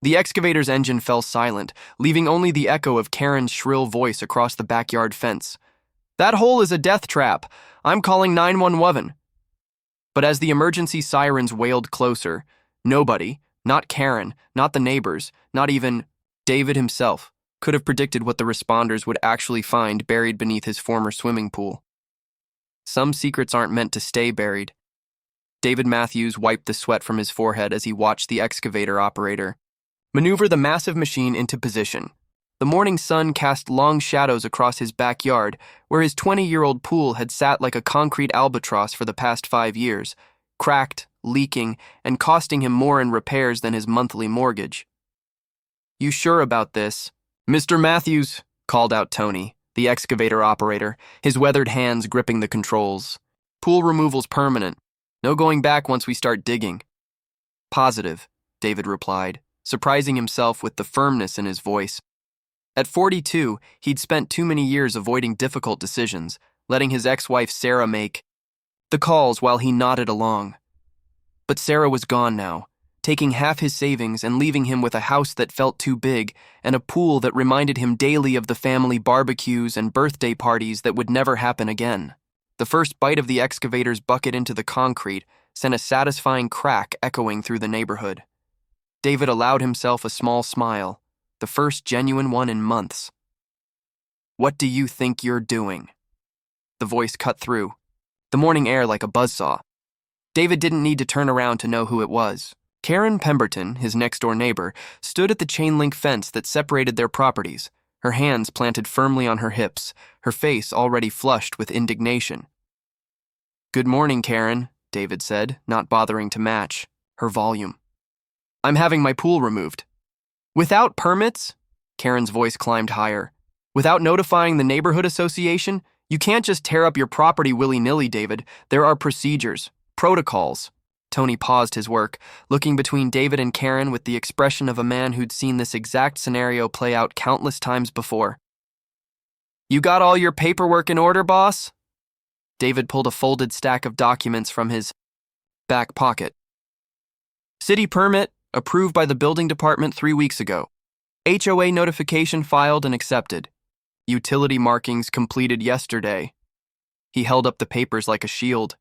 The excavator's engine fell silent, leaving only the echo of Karen's shrill voice across the backyard fence. "That hole is a death trap. I'm calling 911. But as the emergency sirens wailed closer, nobody, not Karen, not the neighbors, not even David himself, could have predicted what the responders would actually find buried beneath his former swimming pool. Some secrets aren't meant to stay buried. David Matthews wiped the sweat from his forehead as he watched the excavator operator maneuver the massive machine into position. The morning sun cast long shadows across his backyard, where his 20-year-old pool had sat like a concrete albatross for the past 5 years, cracked, leaking, and costing him more in repairs than his monthly mortgage. "You sure about this?" "Mr. Matthews," called out Tony, the excavator operator, his weathered hands gripping the controls. "Pool removal's permanent. No going back once we start digging." "Positive," David replied, surprising himself with the firmness in his voice. At 42, he'd spent too many years avoiding difficult decisions, letting his ex-wife Sarah make the calls while he nodded along. But Sarah was gone now, taking half his savings and leaving him with a house that felt too big and a pool that reminded him daily of the family barbecues and birthday parties that would never happen again. The first bite of the excavator's bucket into the concrete sent a satisfying crack echoing through the neighborhood. David allowed himself a small smile, the first genuine one in months. "What do you think you're doing?" The voice cut through, the morning air like a buzzsaw. David didn't need to turn around to know who it was. Karen Pemberton, his next-door neighbor, stood at the chain-link fence that separated their properties, her hands planted firmly on her hips, her face already flushed with indignation. "Good morning, Karen," David said, not bothering to match her volume. "I'm having my pool removed." "Without permits?" Karen's voice climbed higher. "Without notifying the neighborhood association? You can't just tear up your property willy-nilly, David. There are procedures, protocols." Tony paused his work, looking between David and Karen with the expression of a man who'd seen this exact scenario play out countless times before. "You got all your paperwork in order, boss?" David pulled a folded stack of documents from his back pocket. "City permit, approved by the building department 3 weeks ago. HOA notification filed and accepted. Utility markings completed yesterday." He held up the papers like a shield.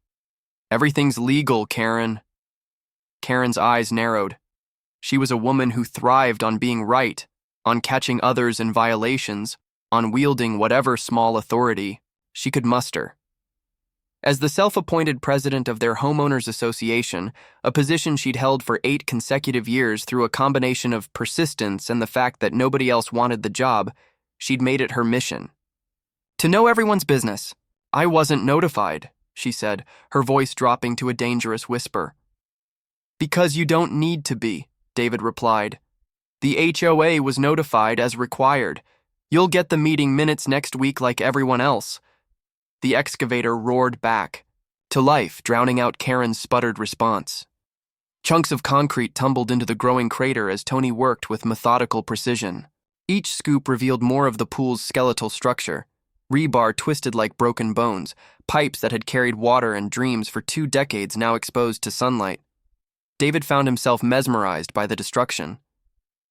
"Everything's legal, Karen." Karen's eyes narrowed. She was a woman who thrived on being right, on catching others in violations, on wielding whatever small authority she could muster. As the self-appointed president of their homeowners association, a position she'd held for 8 consecutive years through a combination of persistence and the fact that nobody else wanted the job, she'd made it her mission. "To know everyone's business. I wasn't notified," she said, her voice dropping to a dangerous whisper. "Because you don't need to be," David replied. "The HOA was notified as required. You'll get the meeting minutes next week like everyone else." The excavator roared back, to life, drowning out Karen's sputtered response. Chunks of concrete tumbled into the growing crater as Tony worked with methodical precision. Each scoop revealed more of the pool's skeletal structure. Rebar twisted like broken bones, pipes that had carried water and dreams for 2 decades now exposed to sunlight. David found himself mesmerized by the destruction.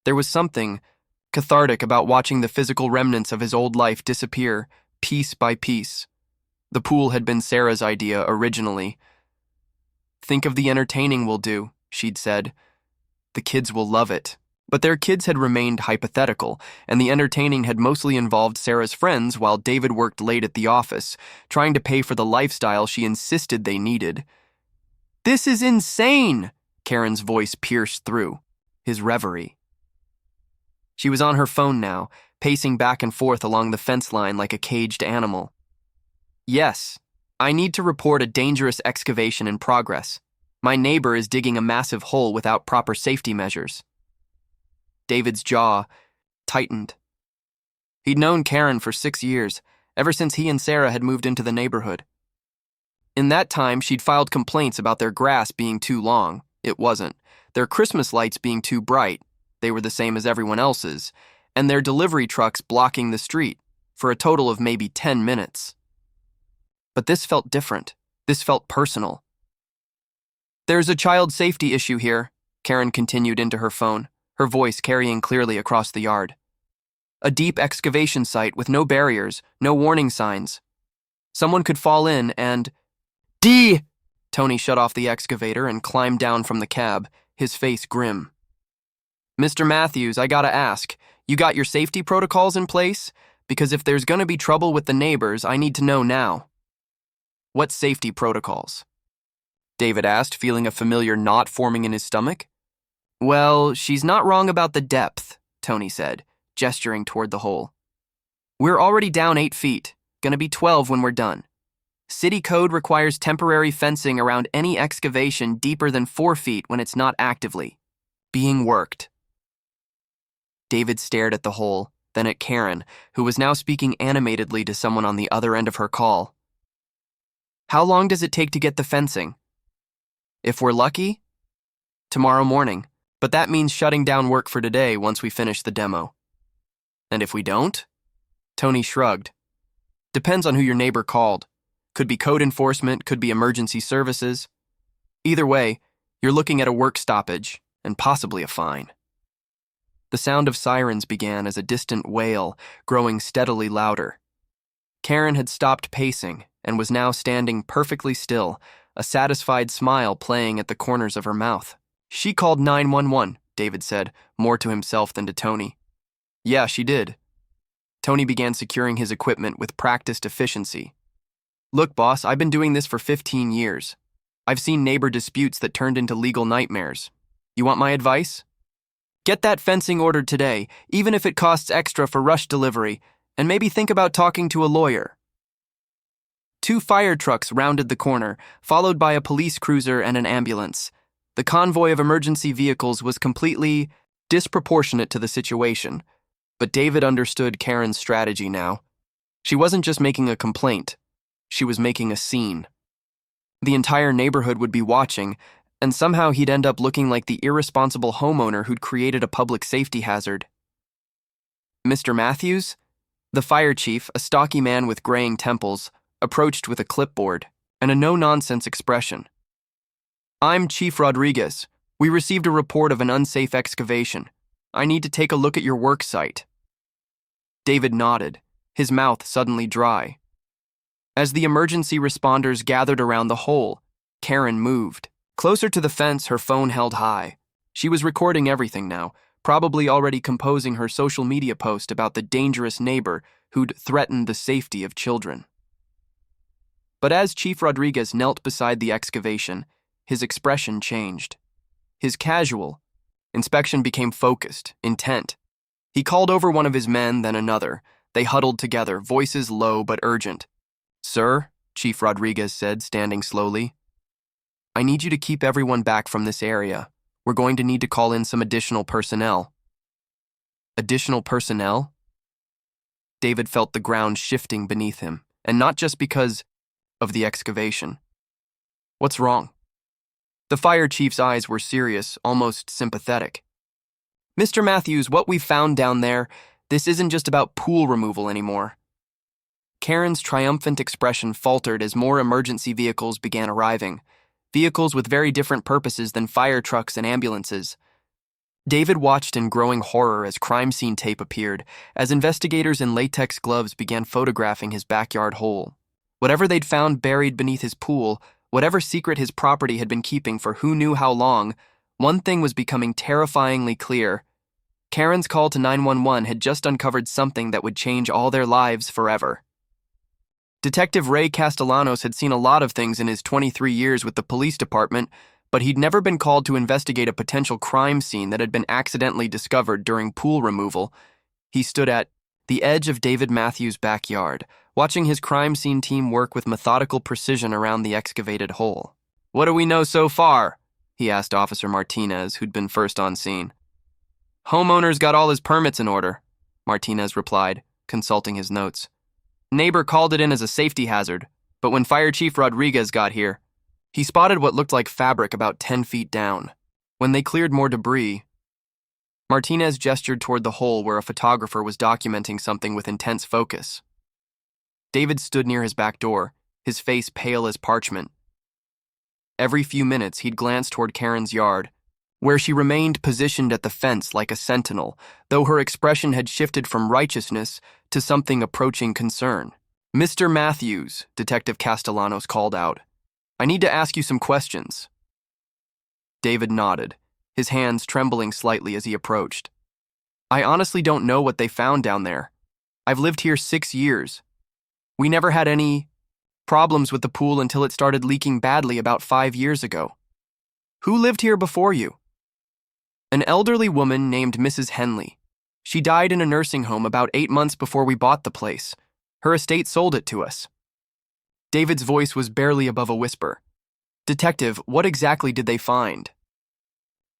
There was something cathartic about watching the physical remnants of his old life disappear, piece by piece. The pool had been Sarah's idea originally. "Think of the entertaining we'll do," she'd said. "The kids will love it." But their kids had remained hypothetical, and the entertaining had mostly involved Sarah's friends while David worked late at the office, trying to pay for the lifestyle she insisted they needed. "This is insane!" Karen's voice pierced through his reverie. She was on her phone now, pacing back and forth along the fence line like a caged animal. "Yes, I need to report a dangerous excavation in progress. My neighbor is digging a massive hole without proper safety measures." David's jaw tightened. He'd known Karen for 6 years, ever since he and Sarah had moved into the neighborhood. In that time, she'd filed complaints about their grass being too long. It wasn't. Their Christmas lights being too bright. They were the same as everyone else's. And their delivery trucks blocking the street, for a total of maybe 10 minutes. But this felt different. This felt personal. "There's a child safety issue here," Karen continued into her phone, her voice carrying clearly across the yard. A deep excavation site with no barriers, no warning signs. Someone could fall in and... D! Tony shut off the excavator and climbed down from the cab, his face grim. Mr. Matthews, I gotta ask, you got your safety protocols in place? Because if there's gonna be trouble with the neighbors, I need to know now. What safety protocols? David asked, feeling a familiar knot forming in his stomach. Well, she's not wrong about the depth, Tony said, gesturing toward the hole. We're already down 8 feet, gonna be 12 when we're done. City code requires temporary fencing around any excavation deeper than 4 feet when it's not actively being worked. David stared at the hole, then at Karen, who was now speaking animatedly to someone on the other end of her call. How long does it take to get the fencing? If we're lucky, tomorrow morning, but that means shutting down work for today once we finish the demo. And if we don't? Tony shrugged. Depends on who your neighbor called. Could be code enforcement, could be emergency services. Either way, you're looking at a work stoppage and possibly a fine. The sound of sirens began as a distant wail, growing steadily louder. Karen had stopped pacing and was now standing perfectly still, a satisfied smile playing at the corners of her mouth. She called 911, David said, more to himself than to Tony. Yeah, she did. Tony began securing his equipment with practiced efficiency. Look, boss, I've been doing this for 15 years. I've seen neighbor disputes that turned into legal nightmares. You want my advice? Get that fencing ordered today, even if it costs extra for rush delivery, and maybe think about talking to a lawyer. 2 fire trucks rounded the corner, followed by a police cruiser and an ambulance. The convoy of emergency vehicles was completely disproportionate to the situation, but David understood Karen's strategy now. She wasn't just making a complaint, she was making a scene. The entire neighborhood would be watching, and somehow he'd end up looking like the irresponsible homeowner who'd created a public safety hazard. Mr. Matthews? The fire chief, a stocky man with graying temples, approached with a clipboard and a no-nonsense expression. I'm Chief Rodriguez. We received a report of an unsafe excavation. I need to take a look at your work site. David nodded, his mouth suddenly dry. As the emergency responders gathered around the hole, Karen moved. Closer to the fence, her phone held high. She was recording everything now, probably already composing her social media post about the dangerous neighbor who'd threatened the safety of children. But as Chief Rodriguez knelt beside the excavation, his expression changed. His casual inspection became focused, intent. He called over one of his men, then another. They huddled together, voices low but urgent. Sir, Chief Rodriguez said, standing slowly, I need you to keep everyone back from this area. We're going to need to call in some additional personnel. Additional personnel? David felt the ground shifting beneath him, and not just because of the excavation. What's wrong? The fire chief's eyes were serious, almost sympathetic. Mr. Matthews, what we found down there, this isn't just about pool removal anymore. Karen's triumphant expression faltered as more emergency vehicles began arriving, vehicles with very different purposes than fire trucks and ambulances. David watched in growing horror as crime scene tape appeared, as investigators in latex gloves began photographing his backyard hole. Whatever they'd found buried beneath his pool, whatever secret his property had been keeping for who knew how long, one thing was becoming terrifyingly clear. Karen's call to 911 had just uncovered something that would change all their lives forever. Detective Ray Castellanos had seen a lot of things in his 23 years with the police department, but he'd never been called to investigate a potential crime scene that had been accidentally discovered during pool removal. He stood at the edge of David Matthews' backyard, watching his crime scene team work with methodical precision around the excavated hole. What do we know so far? He asked Officer Martinez, who'd been first on scene. Homeowner's got all his permits in order, Martinez replied, consulting his notes. Neighbor called it in as a safety hazard, but when Fire Chief Rodriguez got here, he spotted what looked like fabric about 10 feet down. When they cleared more debris, Martinez gestured toward the hole where a photographer was documenting something with intense focus. David stood near his back door, his face pale as parchment. Every few minutes, he'd glance toward Karen's yard, where she remained positioned at the fence like a sentinel, though her expression had shifted from righteousness to something approaching concern. "Mr. Matthews," Detective Castellanos called out, "I need to ask you some questions." David nodded, his hands trembling slightly as he approached. "I honestly don't know what they found down there. I've lived here 6 years. We never had any problems with the pool until it started leaking badly about 5 years ago." "Who lived here before you?" "An elderly woman named Mrs. Henley. She died in a nursing home about 8 months before we bought the place. Her estate sold it to us." David's voice was barely above a whisper. "Detective, what exactly did they find?"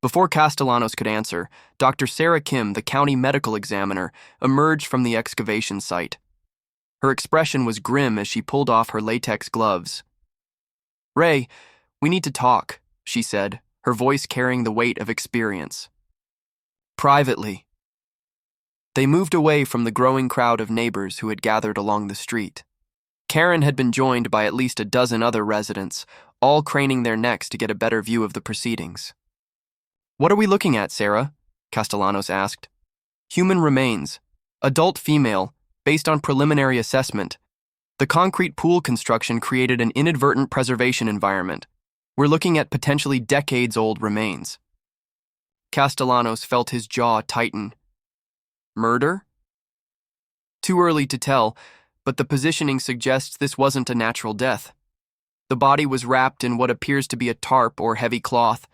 Before Castellanos could answer, Dr. Sarah Kim, the county medical examiner, emerged from the excavation site. Her expression was grim as she pulled off her latex gloves. "Ray, we need to talk," she said, her voice carrying the weight of experience. "Privately." They moved away from the growing crowd of neighbors who had gathered along the street. Karen had been joined by at least a dozen other residents, all craning their necks to get a better view of the proceedings. "What are we looking at, Sarah?" Castellanos asked. "Human remains. Adult female, based on preliminary assessment. The concrete pool construction created an inadvertent preservation environment. We're looking at potentially decades-old remains." Castellanos felt his jaw tighten. "Murder?" "Too early to tell, but the positioning suggests this wasn't a natural death. The body was wrapped in what appears to be a tarp or heavy cloth,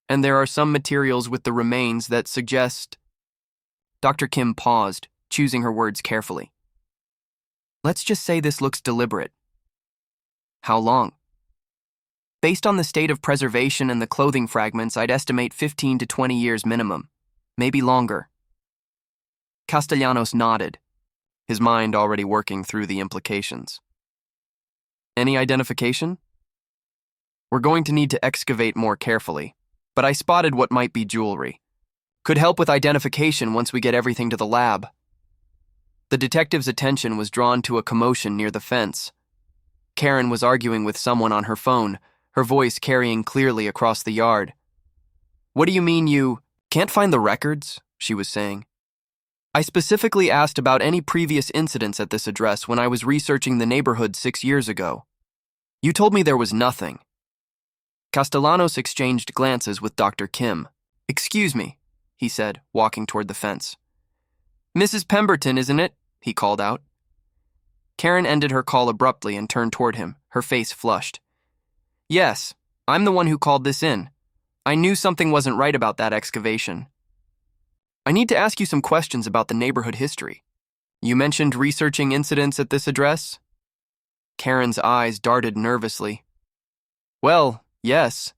and there are some materials with the remains that suggest—" Dr. Kim paused, choosing her words carefully. "Let's just say this looks deliberate." "How long?" "Based on the state of preservation and the clothing fragments, I'd estimate 15 to 20 years minimum, maybe longer." Castellanos nodded, his mind already working through the implications. "Any identification?" "We're going to need to excavate more carefully, but I spotted what might be jewelry. Could help with identification once we get everything to the lab." The detective's attention was drawn to a commotion near the fence. Karen was arguing with someone on her phone, her voice carrying clearly across the yard. "What do you mean you can't find the records?" she was saying. "I specifically asked about any previous incidents at this address when I was researching the neighborhood 6 years ago. You told me there was nothing." Castellanos exchanged glances with Dr. Kim. "Excuse me," he said, walking toward the fence. "Mrs. Pemberton, isn't it?" he called out. Karen ended her call abruptly and turned toward him, her face flushed. "Yes, I'm the one who called this in. I knew something wasn't right about that excavation. I need to ask you some questions about the neighborhood history. You mentioned researching incidents at this address?" Karen's eyes darted nervously. "Well, yes.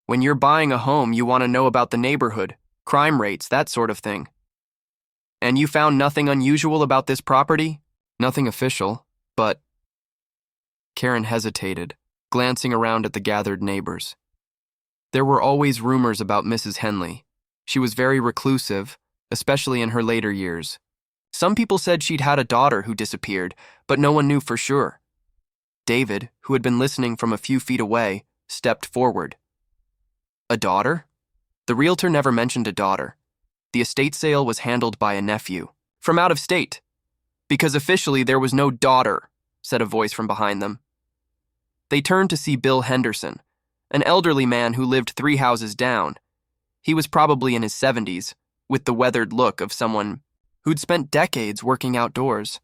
When you're buying a home, you want to know about the neighborhood, crime rates, that sort of thing. And you found nothing unusual about this property?" "Nothing official, but—" Karen hesitated, glancing around at the gathered neighbors. There were always rumors about Mrs. Henley. She was very reclusive, especially in her later years. Some people said she'd had a daughter who disappeared, but no one knew for sure. David, who had been listening from a few feet away, stepped forward. "A daughter?" The realtor never mentioned a daughter. The estate sale was handled by a nephew, from out of state. "Because officially there was no daughter," said a voice from behind them. They turned to see Bill Henderson, an elderly man who lived 3 houses down. He was probably in his 70s, with the weathered look of someone who'd spent decades working outdoors.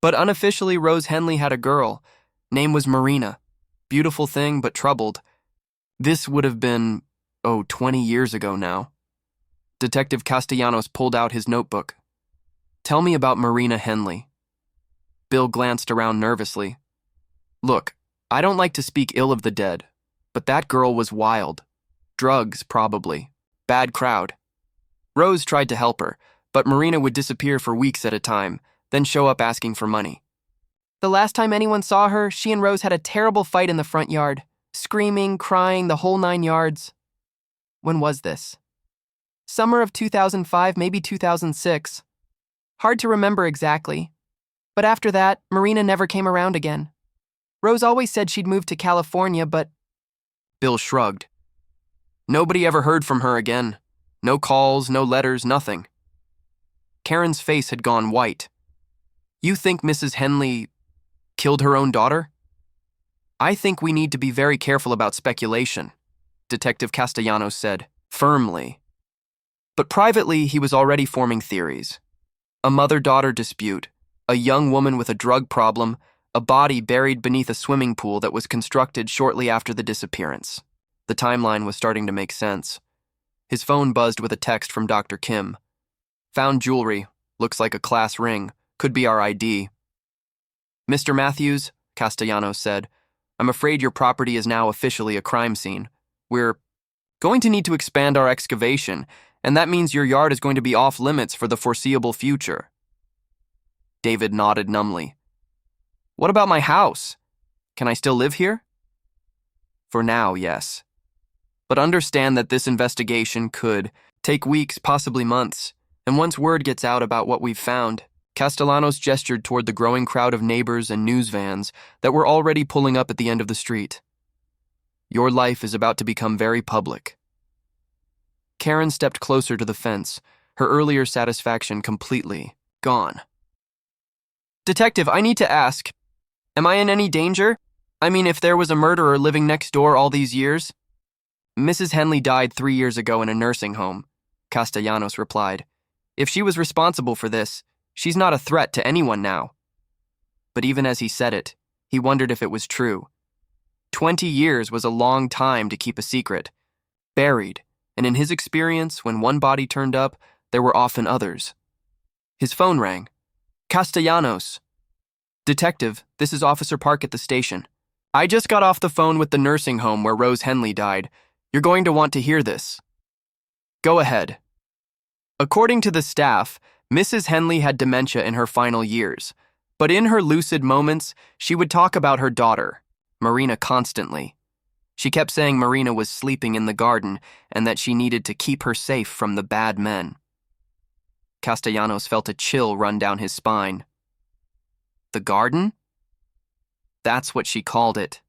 But unofficially, Rose Henley had a girl. Name was Marina. Beautiful thing, but troubled. This would have been, 20 years ago now. Detective Castellanos pulled out his notebook. "Tell me about Marina Henley." Bill glanced around nervously. "Look, I don't like to speak ill of the dead, but that girl was wild. Drugs, probably. Bad crowd. Rose tried to help her, but Marina would disappear for weeks at a time, then show up asking for money. The last time anyone saw her, she and Rose had a terrible fight in the front yard. Screaming, crying, the whole 9 yards. When was this? Summer of 2005, maybe 2006. Hard to remember exactly. But after that, Marina never came around again. Rose always said she'd moved to California, but..." Bill shrugged. Nobody ever heard from her again. No calls, no letters, nothing. Karen's face had gone white. You think Mrs. Henley killed her own daughter? I think we need to be very careful about speculation, Detective Castellanos said, firmly. But privately, he was already forming theories. A mother-daughter dispute, a young woman with a drug problem, a body buried beneath a swimming pool that was constructed shortly after the disappearance. The timeline was starting to make sense. His phone buzzed with a text from Dr. Kim. Found jewelry, looks like a class ring, could be our ID. Mr. Matthews, Castellanos said, I'm afraid your property is now officially a crime scene. We're going to need to expand our excavation, and that means your yard is going to be off limits for the foreseeable future. David nodded numbly. What about my house? Can I still live here? For now, yes. But understand that this investigation could take weeks, possibly months, and once word gets out about what we've found, Castellanos gestured toward the growing crowd of neighbors and news vans that were already pulling up at the end of the street. Your life is about to become very public. Karen stepped closer to the fence, her earlier satisfaction completely gone. Detective, I need to ask, am I in any danger? I mean, if there was a murderer living next door all these years? Mrs. Henley died 3 years ago in a nursing home, Castellanos replied. If she was responsible for this, she's not a threat to anyone now. But even as he said it, he wondered if it was true. 20 years was a long time to keep a secret. Buried, and in his experience, when one body turned up, there were often others. His phone rang. Castellanos. Detective, this is Officer Park at the station. I just got off the phone with the nursing home where Rose Henley died. You're going to want to hear this. Go ahead. According to the staff, Mrs. Henley had dementia in her final years, but in her lucid moments, she would talk about her daughter, Marina, constantly. She kept saying Marina was sleeping in the garden and that she needed to keep her safe from the bad men. Castellanos felt a chill run down his spine. The garden? That's what she called it.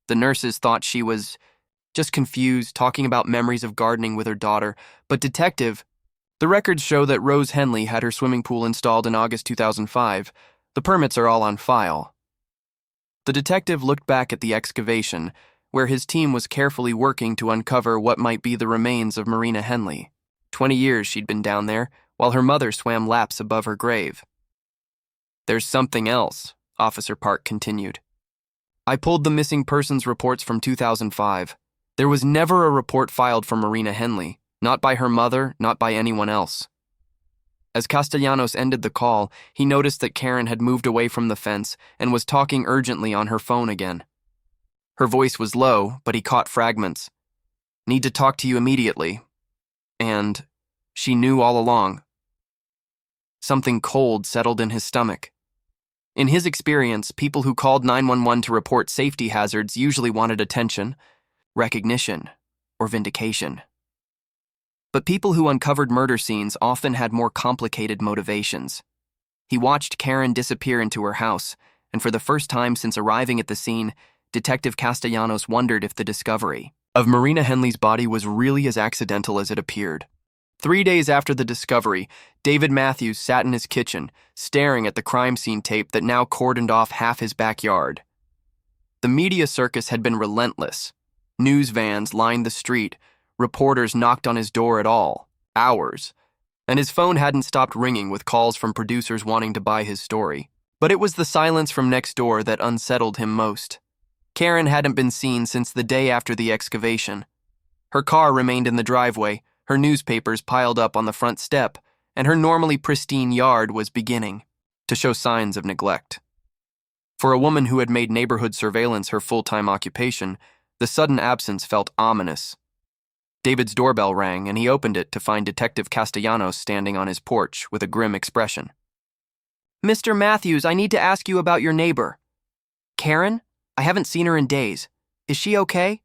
The nurses thought she was just confused, talking about memories of gardening with her daughter, but Detective, the records show that Rose Henley had her swimming pool installed in August 2005. The permits are all on file. The detective looked back at the excavation, where his team was carefully working to uncover what might be the remains of Marina Henley. 20 years she'd been down there, while her mother swam laps above her grave. There's something else, Officer Park continued. I pulled the missing persons reports from 2005. There was never a report filed for Marina Henley, not by her mother, not by anyone else. As Castellanos ended the call, he noticed that Karen had moved away from the fence and was talking urgently on her phone again. Her voice was low, but he caught fragments. Need to talk to you immediately. And she knew all along. Something cold settled in his stomach. In his experience, people who called 911 to report safety hazards usually wanted attention, recognition, or vindication. But people who uncovered murder scenes often had more complicated motivations. He watched Karen disappear into her house, and for the first time since arriving at the scene, Detective Castellanos wondered if the discovery of Marina Henley's body was really as accidental as it appeared. 3 days after the discovery, David Matthews sat in his kitchen, staring at the crime scene tape that now cordoned off half his backyard. The media circus had been relentless. News vans lined the street, reporters knocked on his door at all hours, and his phone hadn't stopped ringing with calls from producers wanting to buy his story. But it was the silence from next door that unsettled him most. Karen hadn't been seen since the day after the excavation. Her car remained in the driveway, her newspapers piled up on the front step, and her normally pristine yard was beginning to show signs of neglect. For a woman who had made neighborhood surveillance her full-time occupation, the sudden absence felt ominous. David's doorbell rang, and he opened it to find Detective Castellanos standing on his porch with a grim expression. Mr. Matthews, I need to ask you about your neighbor. Karen? I haven't seen her in days. Is she okay?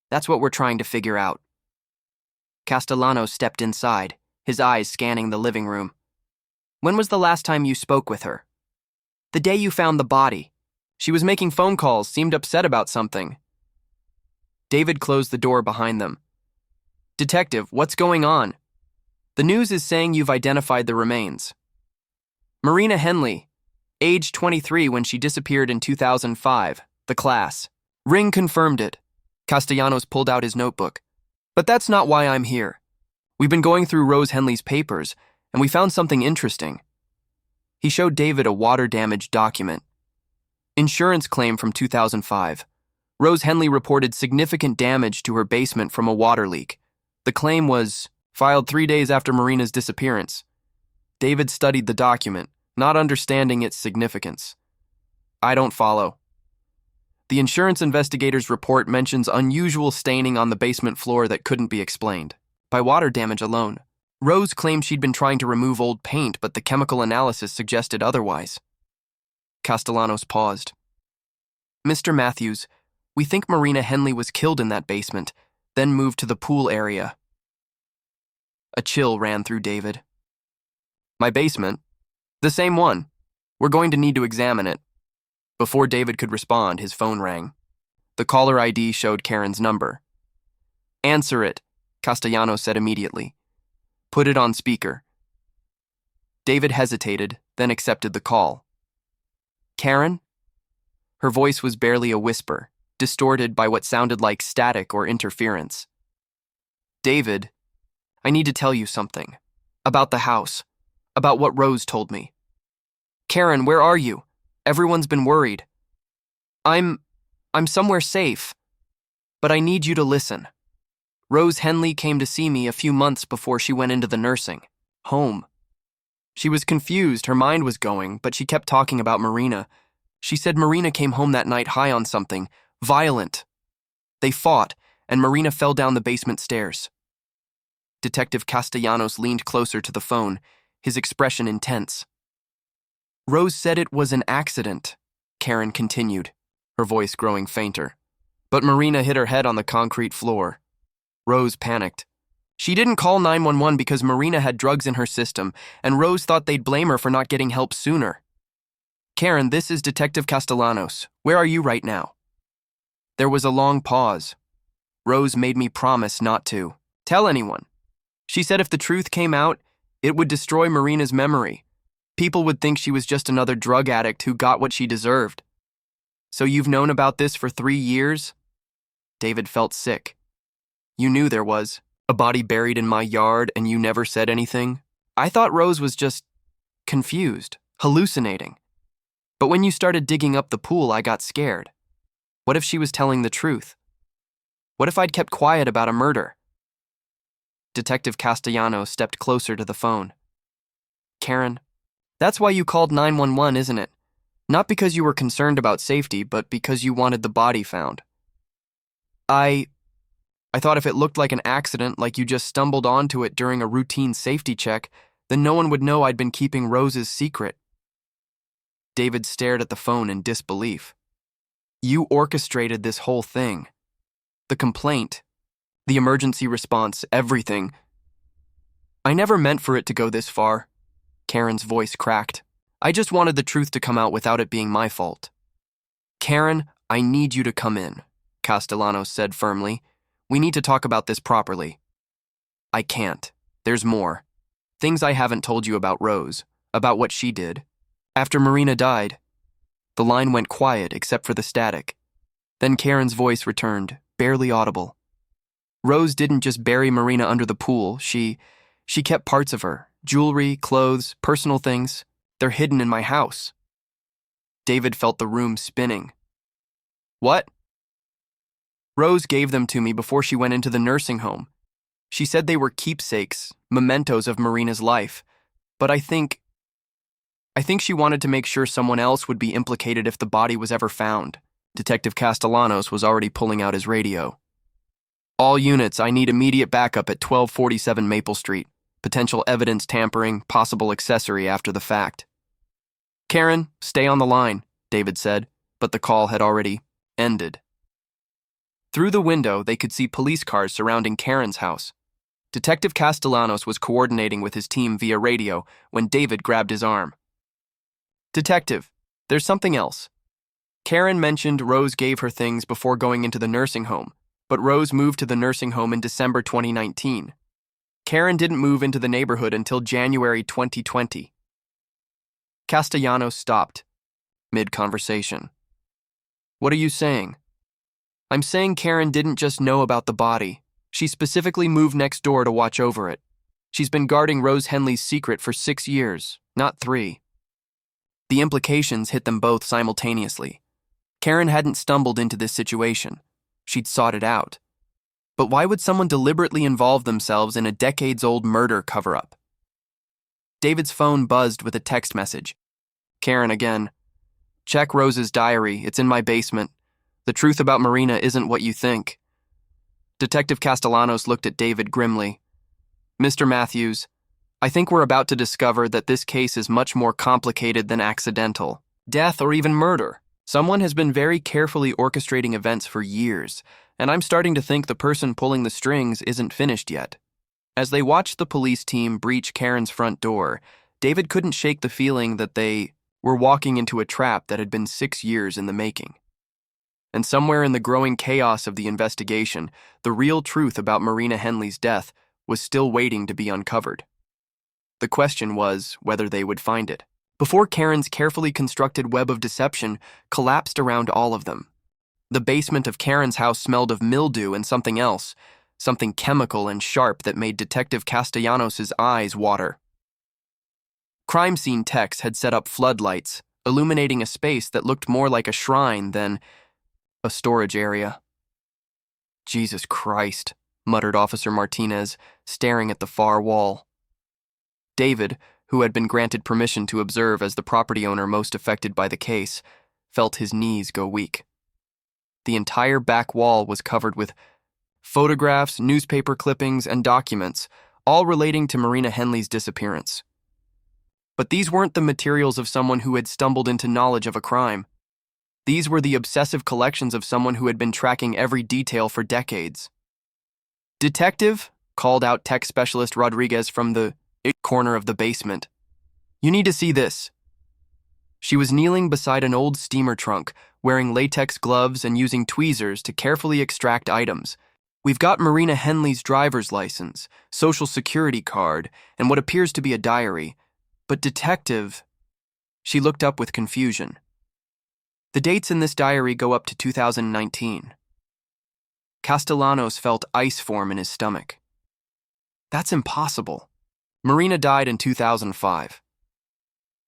That's what we're trying to figure out. Castellanos stepped inside, his eyes scanning the living room. When was the last time you spoke with her? The day you found the body. She was making phone calls, seemed upset about something. David closed the door behind them. Detective, what's going on? The news is saying you've identified the remains. Marina Henley, age 23 when she disappeared in 2005, the class. Ring confirmed it. Castellanos pulled out his notebook. But that's not why I'm here. We've been going through Rose Henley's papers, and we found something interesting. He showed David a water-damaged document. Insurance claim from 2005. Rose Henley reported significant damage to her basement from a water leak. The claim was filed 3 days after Marina's disappearance. David studied the document, not understanding its significance. I don't follow. The insurance investigator's report mentions unusual staining on the basement floor that couldn't be explained by water damage alone. Rose claimed she'd been trying to remove old paint, but the chemical analysis suggested otherwise. Castellanos paused. Mr. Matthews, we think Marina Henley was killed in that basement, then moved to the pool area. A chill ran through David. My basement? The same one. We're going to need to examine it. Before David could respond, his phone rang. The caller ID showed Karen's number. Answer it, Castellanos said immediately. Put it on speaker. David hesitated, then accepted the call. Karen? Her voice was barely a whisper, distorted by what sounded like static or interference. David, I need to tell you something. About the house. About what Rose told me. Karen, where are you? Everyone's been worried. I'm somewhere safe. But I need you to listen. Rose Henley came to see me a few months before she went into the nursing home. She was confused, her mind was going, but she kept talking about Marina. She said Marina came home that night high on something, violent. They fought, and Marina fell down the basement stairs. Detective Castellanos leaned closer to the phone, his expression intense. Rose said it was an accident, Karen continued, her voice growing fainter. But Marina hit her head on the concrete floor. Rose panicked. She didn't call 911 because Marina had drugs in her system, and Rose thought they'd blame her for not getting help sooner. Karen, this is Detective Castellanos. Where are you right now? There was a long pause. Rose made me promise not to tell anyone. She said if the truth came out, it would destroy Marina's memory. People would think she was just another drug addict who got what she deserved. So you've known about this for 3 years? David felt sick. You knew there was a body buried in my yard and you never said anything? I thought Rose was just confused, hallucinating. But when you started digging up the pool, I got scared. What if she was telling the truth? What if I'd kept quiet about a murder? Detective Castellanos stepped closer to the phone. Karen, that's why you called 911, isn't it? Not because you were concerned about safety, but because you wanted the body found. I thought if it looked like an accident, like you just stumbled onto it during a routine safety check, then no one would know I'd been keeping Rose's secret. David stared at the phone in disbelief. You orchestrated this whole thing. The complaint, the emergency response, everything. I never meant for it to go this far. Karen's voice cracked. I just wanted the truth to come out without it being my fault. Karen, I need you to come in, Castellanos said firmly. We need to talk about this properly. I can't. There's more. Things I haven't told you about Rose, about what she did. After Marina died, the line went quiet except for the static. Then Karen's voice returned, barely audible. Rose didn't just bury Marina under the pool. She kept parts of her, jewelry, clothes, personal things. They're hidden in my house. David felt the room spinning. What? Rose gave them to me before she went into the nursing home. She said they were keepsakes, mementos of Marina's life. But I think she wanted to make sure someone else would be implicated if the body was ever found. Detective Castellanos was already pulling out his radio. All units, I need immediate backup at 1247 Maple Street. Potential evidence tampering, possible accessory after the fact. Karen, stay on the line, David said, but the call had already ended. Through the window, they could see police cars surrounding Karen's house. Detective Castellanos was coordinating with his team via radio when David grabbed his arm. Detective, there's something else. Karen mentioned Rose gave her things before going into the nursing home. but Rose moved to the nursing home in December 2019. Karen didn't move into the neighborhood until January 2020. Castellanos stopped, mid-conversation. "What are you saying?" "I'm saying Karen didn't just know about the body. She specifically moved next door to watch over it. She's been guarding Rose Henley's secret for 6 years, not 3. The implications hit them both simultaneously. Karen hadn't stumbled into this situation. She'd sought it out. But why would someone deliberately involve themselves in a decades-old murder cover-up? David's phone buzzed with a text message. "Karen again. Check Rose's diary. It's in my basement. The truth about Marina isn't what you think." Detective Castellanos looked at David grimly. "Mr. Matthews, I think we're about to discover that this case is much more complicated than accidental. Death or even murder. Someone has been very carefully orchestrating events for years, and I'm starting to think the person pulling the strings isn't finished yet." As they watched the police team breach Karen's front door, David couldn't shake the feeling that they were walking into a trap that had been 6 years in the making. And somewhere in the growing chaos of the investigation, the real truth about Marina Henley's death was still waiting to be uncovered. The question was whether they would find it, before Karen's carefully constructed web of deception collapsed around all of them. The basement of Karen's house smelled of mildew and something else, something chemical and sharp that made Detective Castellanos' eyes water. Crime scene techs had set up floodlights, illuminating a space that looked more like a shrine than a storage area. "Jesus Christ," muttered Officer Martinez, staring at the far wall. David, who had been granted permission to observe as the property owner most affected by the case, felt his knees go weak. The entire back wall was covered with photographs, newspaper clippings, and documents, all relating to Marina Henley's disappearance. But these weren't the materials of someone who had stumbled into knowledge of a crime. These were the obsessive collections of someone who had been tracking every detail for decades. "Detective," called out tech specialist Rodriguez from the corner of the basement. "You need to see this." She was kneeling beside an old steamer trunk, wearing latex gloves and using tweezers to carefully extract items. "We've got Marina Henley's driver's license, social security card, and what appears to be a diary. But Detective..." She looked up with confusion. "The dates in this diary go up to 2019. Castellanos felt ice form in his stomach. "That's impossible. Marina died in 2005.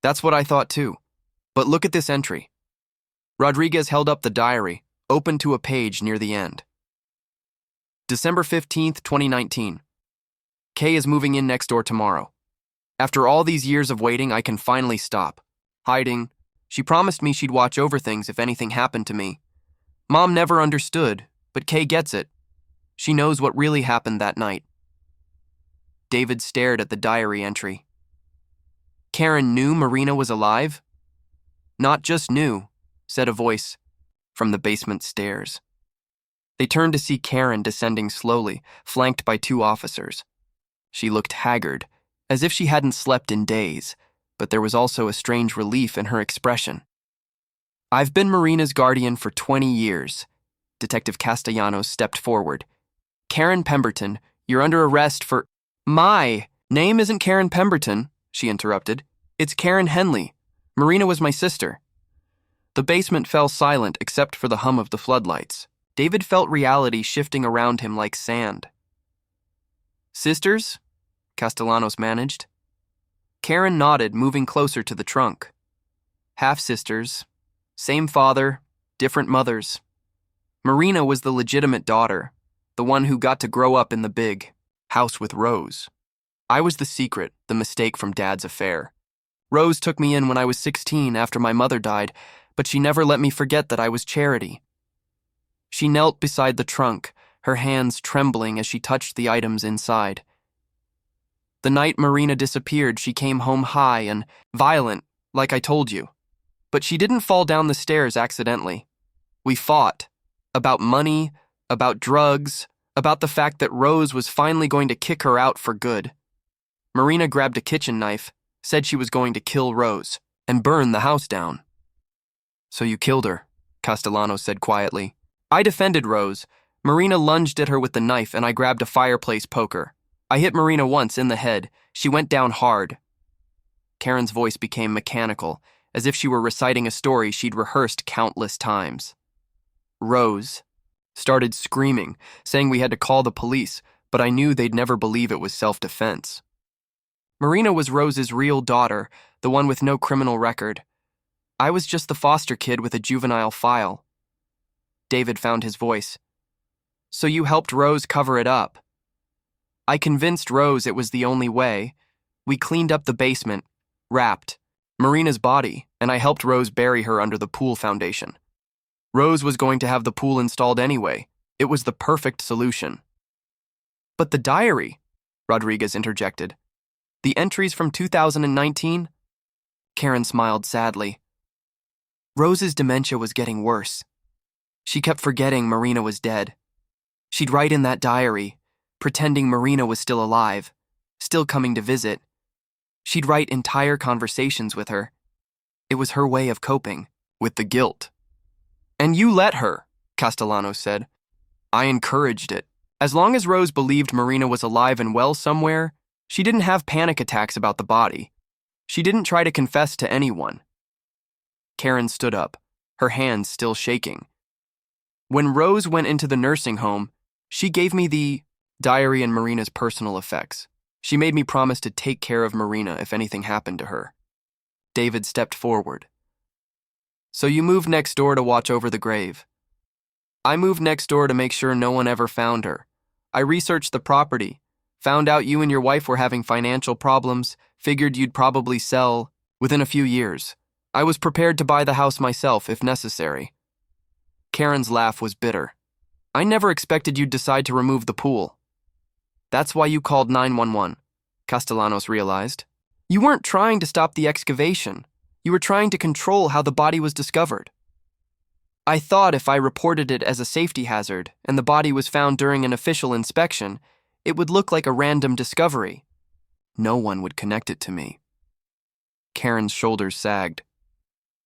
"That's what I thought too. But look at this entry." Rodriguez held up the diary, open to a page near the end. "December 15th, 2019. Kay is moving in next door tomorrow. After all these years of waiting, I can finally stop hiding. She promised me she'd watch over things if anything happened to me. Mom never understood, but Kay gets it. She knows what really happened that night." David stared at the diary entry. Karen knew Marina was alive? "Not just knew," said a voice from the basement stairs. They turned to see Karen descending slowly, flanked by 2 officers. She looked haggard, as if she hadn't slept in days, but there was also a strange relief in her expression. "I've been Marina's guardian for 20 years. Detective Castellanos stepped forward. "Karen Pemberton, you're under arrest for..." "My name isn't Karen Pemberton," she interrupted. "It's Karen Henley. Marina was my sister." The basement fell silent except for the hum of the floodlights. David felt reality shifting around him like sand. "Sisters?" Castellanos managed. Karen nodded, moving closer to the trunk. "Half-sisters. Same father, different mothers. Marina was the legitimate daughter, the one who got to grow up in the big house with Rose. I was the secret, the mistake from Dad's affair. Rose took me in when I was 16 after my mother died, but she never let me forget that I was Charity." She knelt beside the trunk, her hands trembling as she touched the items inside. "The night Marina disappeared, she came home high and violent, like I told you. But she didn't fall down the stairs accidentally. We fought. About money, about drugs, about the fact that Rose was finally going to kick her out for good. Marina grabbed a kitchen knife, said she was going to kill Rose, and burn the house down." "So you killed her," Castellanos said quietly. "I defended Rose, Marina lunged at her with the knife and I grabbed a fireplace poker. I hit Marina once in the head. She went down hard. Karen's voice became mechanical, as if she were reciting a story she'd rehearsed countless times. Rose started screaming, saying we had to call the police, but I knew they'd never believe it was self-defense. Marina was Rose's real daughter, the one with no criminal record. I was just the foster kid with a juvenile file. David found his voice. So you helped Rose cover it up. I convinced Rose it was the only way. We cleaned up the basement, wrapped Marina's body, and I helped Rose bury her under the pool foundation. Rose was going to have the pool installed anyway. It was the perfect solution. But the diary, Rodriguez interjected. The entries from 2019? Karen smiled sadly. Rose's dementia was getting worse. She kept forgetting Marina was dead. She'd write in that diary, pretending Marina was still alive, still coming to visit. She'd write entire conversations with her. It was her way of coping with the guilt. And you let her, Castellanos said. I encouraged it. As long as Rose believed Marina was alive and well somewhere, she didn't have panic attacks about the body. She didn't try to confess to anyone. Karen stood up, her hands still shaking. When Rose went into the nursing home, she gave me the diary and Marina's personal effects. She made me promise to take care of Marina if anything happened to her. David stepped forward. So you moved next door to watch over the grave. I moved next door to make sure no one ever found her. I researched the property, found out you and your wife were having financial problems, figured you'd probably sell within a few years. I was prepared to buy the house myself if necessary. Karen's laugh was bitter. I never expected you'd decide to remove the pool. That's why you called 911, Castellanos realized. You weren't trying to stop the excavation. You were trying to control how the body was discovered. I thought if I reported it as a safety hazard and the body was found during an official inspection, it would look like a random discovery. No one would connect it to me. Karen's shoulders sagged.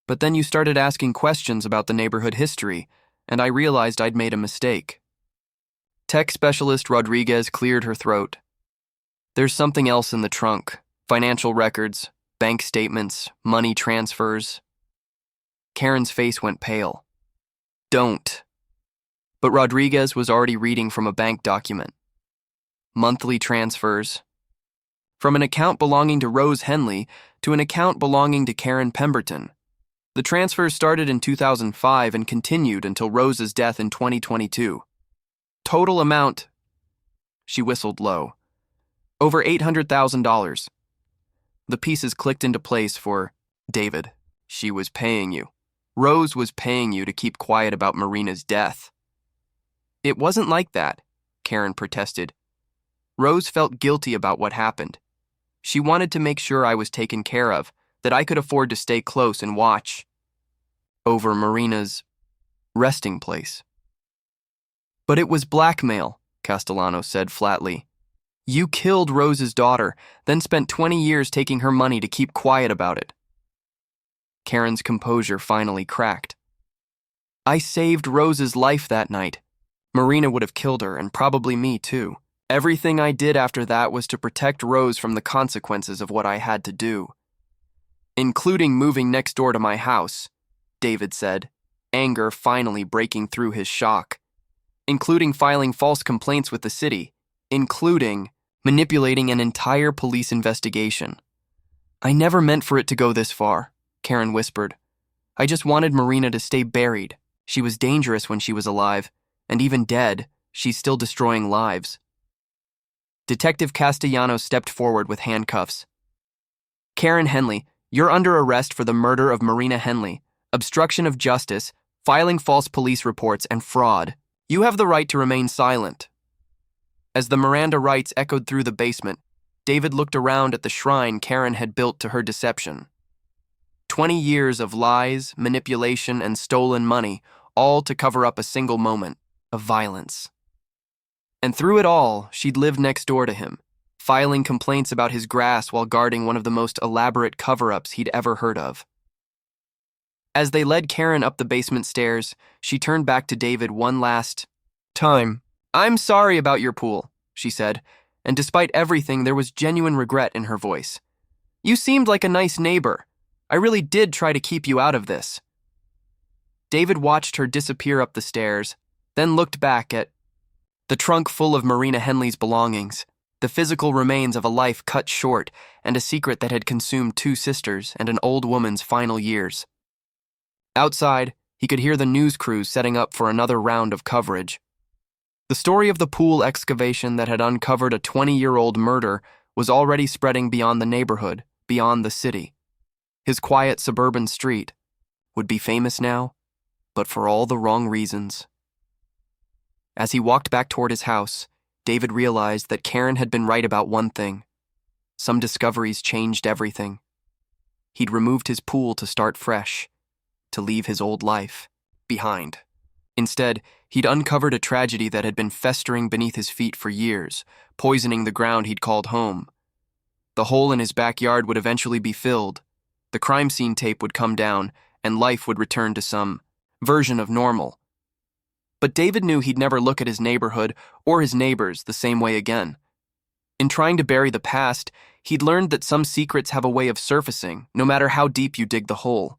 But then you started asking questions about the neighborhood history, and I realized I'd made a mistake. Tech specialist Rodriguez cleared her throat. There's something else in the trunk. Financial records, bank statements, money transfers. Karen's face went pale. Don't. But Rodriguez was already reading from a bank document. Monthly transfers. From an account belonging to Rose Henley to an account belonging to Karen Pemberton. The transfers started in 2005 and continued until Rose's death in 2022. Total amount, she whistled low, over $800,000. The pieces clicked into place for David. She was paying you. Rose was paying you to keep quiet about Marina's death. It wasn't like that, Karen protested. Rose felt guilty about what happened. She wanted to make sure I was taken care of, that I could afford to stay close and watch over Marina's resting place. But it was blackmail, Castellanos said flatly. You killed Rose's daughter, then spent 20 years taking her money to keep quiet about it. Karen's composure finally cracked. I saved Rose's life that night. Marina would have killed her, and probably me too. Everything I did after that was to protect Rose from the consequences of what I had to do. Including moving next door to my house, David said, anger finally breaking through his shock. Including filing false complaints with the city, including manipulating an entire police investigation. I never meant for it to go this far, Karen whispered. I just wanted Marina to stay buried. She was dangerous when she was alive, and even dead, she's still destroying lives. Detective Castellanos stepped forward with handcuffs. Karen Henley, you're under arrest for the murder of Marina Henley, obstruction of justice, filing false police reports, and fraud. You have the right to remain silent. As the Miranda rights echoed through the basement, David looked around at the shrine Karen had built to her deception. 20 years of lies, manipulation, and stolen money, all to cover up a single moment of violence. And through it all, she'd lived next door to him, filing complaints about his grass while guarding one of the most elaborate cover-ups he'd ever heard of. As they led Karen up the basement stairs, she turned back to David one last Time. I'm sorry about your pool, she said, and despite everything, there was genuine regret in her voice. You seemed like a nice neighbor. I really did try to keep you out of this. David watched her disappear up the stairs, then looked back at the trunk full of Marina Henley's belongings, the physical remains of a life cut short, and a secret that had consumed two sisters and an old woman's final years. Outside, he could hear the news crews setting up for another round of coverage. The story of the pool excavation that had uncovered a 20-year-old murder was already spreading beyond the neighborhood, beyond the city. His quiet suburban street would be famous now, but for all the wrong reasons. As he walked back toward his house, David realized that Karen had been right about one thing. Some discoveries changed everything. He'd removed his pool to start fresh, to leave his old life behind. Instead, he'd uncovered a tragedy that had been festering beneath his feet for years, poisoning the ground he'd called home. The hole in his backyard would eventually be filled, the crime scene tape would come down, and life would return to some version of normal. But David knew he'd never look at his neighborhood or his neighbors the same way again. In trying to bury the past, he'd learned that some secrets have a way of surfacing, no matter how deep you dig the hole.